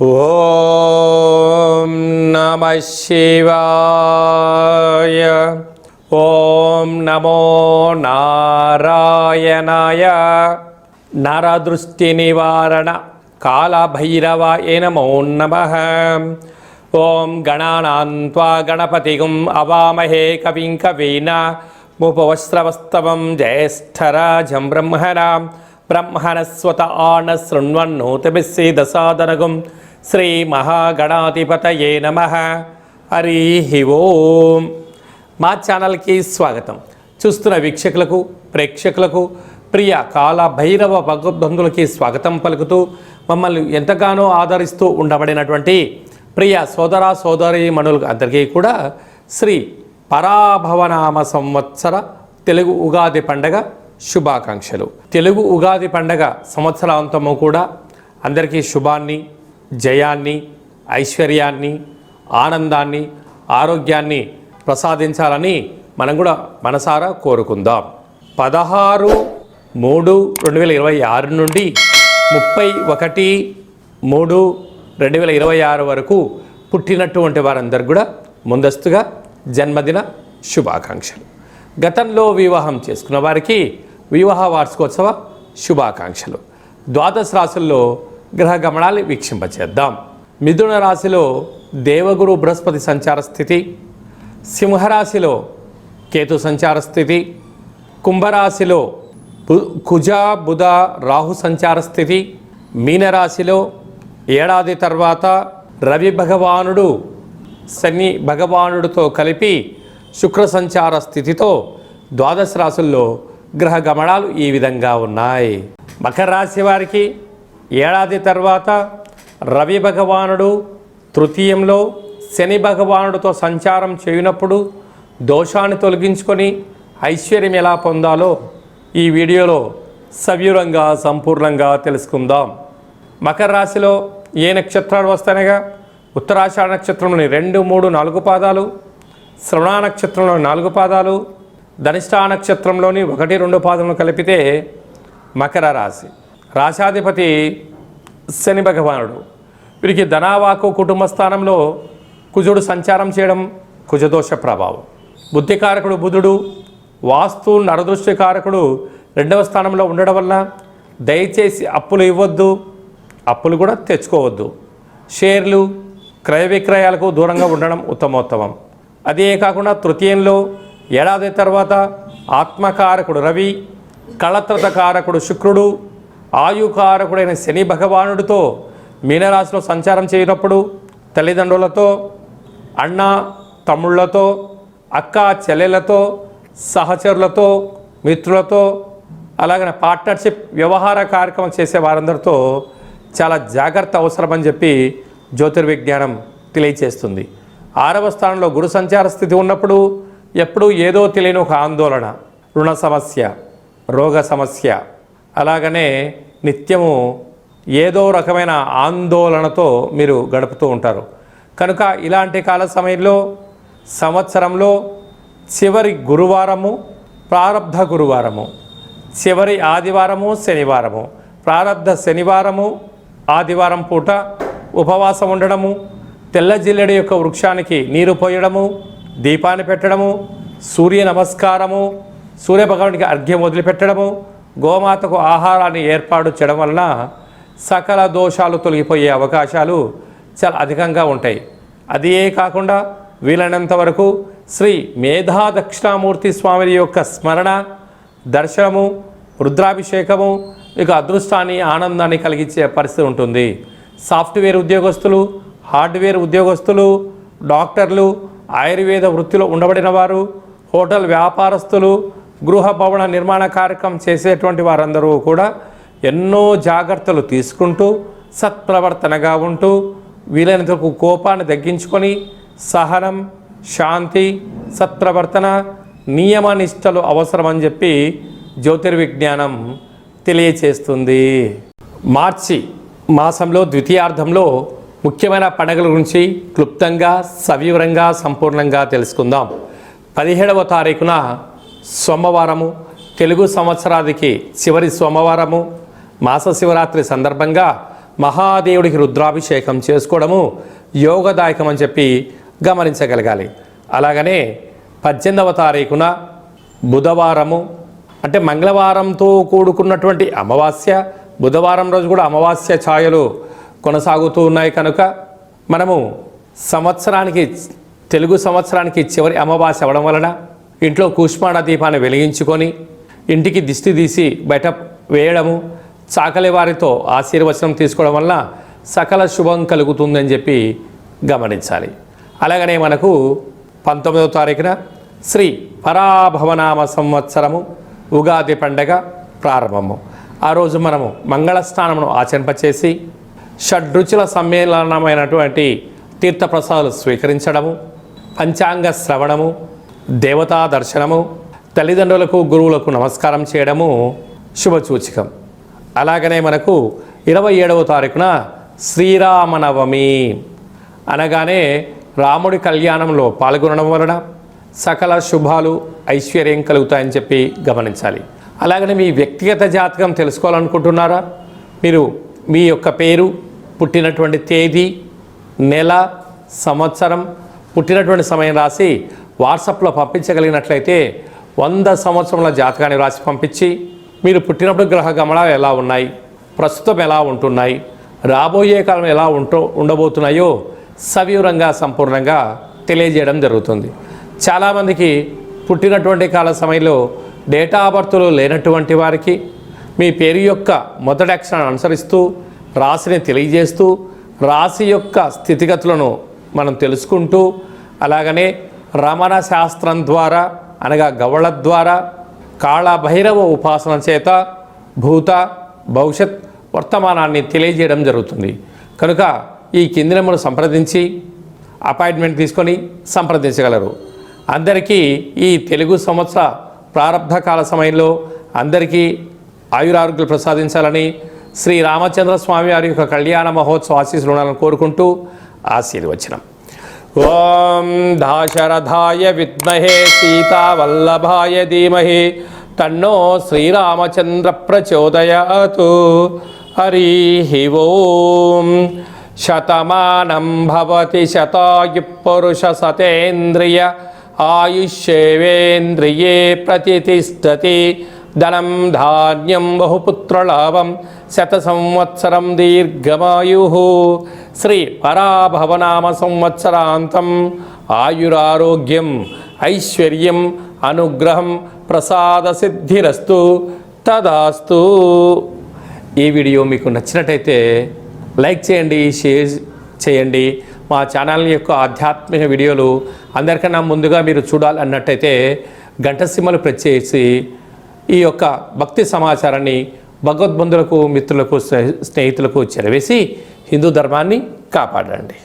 ఓం నమః శివాయ. ఓం నమో నారాయణాయ. నరదృష్టి నివారణ కాళభైరవాయ నమో నమః. ఓం గణానాం త్వా గణపతిగుం అవామహే కవిం కవీనాముపవస్రవస్తవం జ్యేష్ఠరాజం బ్రహ్మణస్వత ఆన శృణ్వన్నోతిభిస్సేదసాదనగుం శ్రీ మహాగణాధిపతయే నమః. హరి ఓం. మా ఛానల్కి స్వాగతం. చూస్తున్న వీక్షకులకు, ప్రేక్షకులకు, ప్రియ కాళభైరవ భగవద్బంధులకి స్వాగతం పలుకుతూ మమ్మల్ని ఎంతగానో ఆదరిస్తూ ఉండబడినటువంటి ప్రియ సోదర సోదరీమణులకు అందరికీ కూడా శ్రీ పరాభవనామ సంవత్సర తెలుగు ఉగాది పండగ శుభాకాంక్షలు. తెలుగు ఉగాది పండగ సంవత్సరాంతము కూడా అందరికీ శుభాన్ని, జయాన్ని, ఐశ్వర్యాన్ని, ఆనందాన్ని, ఆరోగ్యాన్ని ప్రసాదించాలని మనం కూడా మనసారా కోరుకుందాం. 16/3/2026 నుండి 31/3/2026 వరకు పుట్టినటువంటి వారందరూ కూడా ముందస్తుగా జన్మదిన శుభాకాంక్షలు. గతంలో వివాహం చేసుకున్న వారికి వివాహ వార్షికోత్సవ శుభాకాంక్షలు. ద్వాదశ రాశుల్లో గ్రహ గమనాలు వీక్షింపచేద్దాం. మిథున రాశిలో దేవగురు బృహస్పతి సంచార స్థితి, సింహరాశిలో కేతు సంచార స్థితి, కుంభరాశిలో కుజ బుధ రాహు సంచార స్థితి, మీనరాశిలో ఏడాది తర్వాత రవి భగవానుడు శని భగవానుడితో కలిపి శుక్ర సంచార స్థితితో ద్వాదశ రాశుల్లో గ్రహ గమనాలు ఈ విధంగా ఉన్నాయి. మకర రాశి వారికి ఏడాది తర్వాత రవి భగవానుడు తృతీయంలో శని భగవానుడితో సంచారం చేయనప్పుడు దోషాన్ని తొలగించుకొని ఐశ్వర్యం ఎలా పొందాలో ఈ వీడియోలో సవివరంగా సంపూర్ణంగా తెలుసుకుందాం. మకర రాశిలో ఏ నక్షత్రాలు వస్తాయనగా ఉత్తరాషాఢ నక్షత్రంలోని 2, 3, 4 పాదాలు, శ్రవణ నక్షత్రంలోని 4 పాదాలు, ధనిష్ఠా నక్షత్రంలోని 1, 2 పాదములను కలిపితే మకర రాశి. రాశాధిపతి శని భగవానుడు. వీరికి ధనావాకు కుటుంబ స్థానంలో కుజుడు సంచారం చేయడం కుజదోష ప్రభావం. బుద్ధికారకుడు బుధుడు, వాస్తు నరదృష్టి కారకుడు 2వ స్థానంలో ఉండడం వల్ల దయచేసి అప్పులు ఇవ్వద్దు, అప్పులు కూడా తెచ్చుకోవద్దు. షేర్లు క్రయ విక్రయాలకు దూరంగా ఉండడం ఉత్తమోత్తమం. అదే కాకుండా తృతీయంలో ఏడాది తర్వాత ఆత్మకారకుడు రవి, కళత్రతకారకుడు శుక్రుడు, ఆయుకారకుడైన శని భగవానుడితో మీనరాశిలో సంచారం చేయనప్పుడు తల్లిదండ్రులతో, అన్న తమ్ముళ్లతో, అక్క చెల్లెలతో, సహచరులతో, మిత్రులతో, అలాగే పార్ట్నర్షిప్ వ్యవహార కార్యక్రమం చేసే వారందరితో చాలా జాగ్రత్త అవసరమని చెప్పి జ్యోతిర్విజ్ఞానం తెలియచేస్తుంది. 6వ స్థానంలో గురు సంచార స్థితి ఉన్నప్పుడు ఎప్పుడూ ఏదో తెలియని ఒక ఆందోళన, రుణ సమస్య, రోగ సమస్య, అలాగనే నిత్యము ఏదో రకమైన ఆందోళనతో మీరు గడుపుతూ ఉంటారు. కనుక ఇలాంటి కాల సమయంలో సంవత్సరంలో చివరి గురువారము ప్రారబ్ధ గురువారము, చివరి ఆదివారము శనివారము, ప్రారబ్ధ శనివారము ఆదివారం పూట ఉపవాసం ఉండడము, తెల్ల జిల్లెడి యొక్క వృక్షానికి నీరు పోయడము, దీపాన్ని పెట్టడము, సూర్య నమస్కారము, సూర్యభగవానికి అర్ఘ్యం వదిలిపెట్టడము, గోమాతకు ఆహారాన్ని ఏర్పాటు చేయడం వలన సకల దోషాలు తొలగిపోయే అవకాశాలు చాలా అధికంగా ఉంటాయి. అదే కాకుండా వీలైనంత వరకు శ్రీ మేధా దక్షిణామూర్తి స్వామి యొక్క స్మరణ, దర్శనము, రుద్రాభిషేకము మీకు అదృష్టాన్ని, ఆనందాన్ని కలిగించే పరిస్థితి ఉంటుంది. సాఫ్ట్వేర్ ఉద్యోగస్తులు, హార్డ్వేర్ ఉద్యోగస్తులు, డాక్టర్లు, ఆయుర్వేద వృత్తిలో ఉండబడిన వారు, హోటల్ వ్యాపారస్తులు, గృహ భవన నిర్మాణ కార్యక్రమం చేసేటువంటి వారందరూ కూడా ఎన్నో జాగ్రత్తలు తీసుకుంటూ సత్ప్రవర్తనగా ఉంటూ వీలైనంతకు కోపాన్ని తగ్గించుకొని సహనం, శాంతి, సత్ప్రవర్తన, నియమనిష్టలు అవసరమని చెప్పి జ్యోతిర్విజ్ఞానం తెలియచేస్తుంది. మార్చి మాసంలో ద్వితీయార్థంలో ముఖ్యమైన పండుగల గురించి క్లుప్తంగా, సవివరంగా, సంపూర్ణంగా తెలుసుకుందాం. 17వ తారీఖున సోమవారము, తెలుగు సంవత్సరాదికి చివరి సోమవారము, మాస శివరాత్రి సందర్భంగా మహాదేవుడికి రుద్రాభిషేకం చేసుకోవడము యోగదాయకం అని చెప్పి గమనించగలగాలి. అలాగనే 18వ తారీఖున బుధవారము అంటే మంగళవారంతో కూడుకున్నటువంటి అమావాస్య, బుధవారం రోజు కూడా అమావాస్య ఛాయలు కొనసాగుతూ ఉన్నాయి కనుక మనము తెలుగు సంవత్సరానికి చివరి అమావాస్య అవ్వడం వలన ఇంట్లో కూష్మాండ దీపాన్ని వెలిగించుకొని ఇంటికి దిష్టి తీసి బయట వేయడము, చాకలి వారితో ఆశీర్వచనం తీసుకోవడం వల్ల సకల శుభం కలుగుతుందని చెప్పి గమనించాలి. అలాగనే మనకు 19వ తారీఖున శ్రీ పరాభవనామ సంవత్సరము ఉగాది పండగ ప్రారంభము. ఆ రోజు మనము మంగళ స్నానమును ఆచరింపచేసి షడ్రుచుల సమ్మేళనమైనటువంటి తీర్థప్రసాదాలు స్వీకరించడము, పంచాంగ శ్రవణము, దేవతా దర్శనము, తల్లిదండ్రులకు గురువులకు నమస్కారం చేయడము శుభసూచకం. అలాగనే మనకు 27వ తారీఖున శ్రీరామనవమి అనగానే రాముడి కళ్యాణంలో పాల్గొనడం వలన సకల శుభాలు ఐశ్వర్యం కలుగుతాయని చెప్పి గమనించాలి. అలాగనే మీ వ్యక్తిగత జాతకం తెలుసుకోవాలనుకుంటున్నారా? మీరు మీ యొక్క పేరు, పుట్టినటువంటి తేదీ, నెల, సంవత్సరం, పుట్టినటువంటి సమయం రాసి వాట్సాప్లో పంపించగలిగినట్లయితే 100 సంవత్సరముల జాతకాన్ని రాసి పంపించి మీరు పుట్టినప్పుడు గ్రహ గమనాలు ఎలా ఉన్నాయి, ప్రస్తుతం ఎలా ఉంటున్నాయి, రాబోయే కాలం ఎలా ఉండబోతున్నాయో సవివరంగా సంపూర్ణంగా తెలియజేయడం జరుగుతుంది. చాలామందికి పుట్టినటువంటి కాల సమయంలో డేటా ఆఫ్ బర్త్లు లేనటువంటి వారికి మీ పేరు యొక్క మొదటి అక్షరాన్ని అనుసరిస్తూ రాశిని తెలియజేస్తూ రాశి యొక్క స్థితిగతులను మనం తెలుసుకుంటూ అలాగనే రమణ శాస్త్రం ద్వారా అనగా గవ్వళ ద్వారా కాళభైరవ ఉపాసన చేత భూత భవిష్యత్ వర్తమానాన్ని తెలియజేయడం జరుగుతుంది. కనుక ఈ కింది నెంబర్ను సంప్రదించి అపాయింట్మెంట్ తీసుకొని సంప్రదించగలరు. అందరికీ ఈ తెలుగు సంవత్సర ప్రారంభ కాల సమయంలో అందరికీ ఆయురారోగ్యాలు ప్రసాదించాలని శ్రీ రామచంద్ర స్వామి వారి యొక్క కళ్యాణ మహోత్సవ ఆశీస్సులు ఉండాలని కోరుకుంటూ ఆశీర్వచనం. ఓం దాశరథాయ విద్మహే సీతావల్లభాయ ధీమహి తన్నో శ్రీరామచంద్ర ప్రచోదయాతు. హరి ఓం. శతమానం భవతి శతాయు పురుష సతేంద్రియ ఆయుష్యేవేంద్రియే ప్రతిష్టతి. ధనం ధాన్యం బహుపుత్రలాభం శత సంవత్సరం దీర్ఘమాయు. శ్రీ పరాభవనామ సంవత్సరాంతం ఆయురారోగ్యం ఐశ్వర్యం అనుగ్రహం ప్రసాద సిద్ధిరస్తు తదాస్తు. ఈ వీడియో మీకు నచ్చినట్టయితే లైక్ చేయండి, షేర్ చేయండి. మా ఛానల్ యొక్క ఆధ్యాత్మిక వీడియోలు అందరికన్నా ముందుగా మీరు చూడాలన్నట్టయితే గంట సింబల్ ప్రెస్ చేసి ఈ యొక్క భక్తి సమాచారాన్ని భగవద్బంధులకు, మిత్రులకు, స్నేహితులకు చేరవేసి హిందూ ధర్మాన్ని కాపాడండి.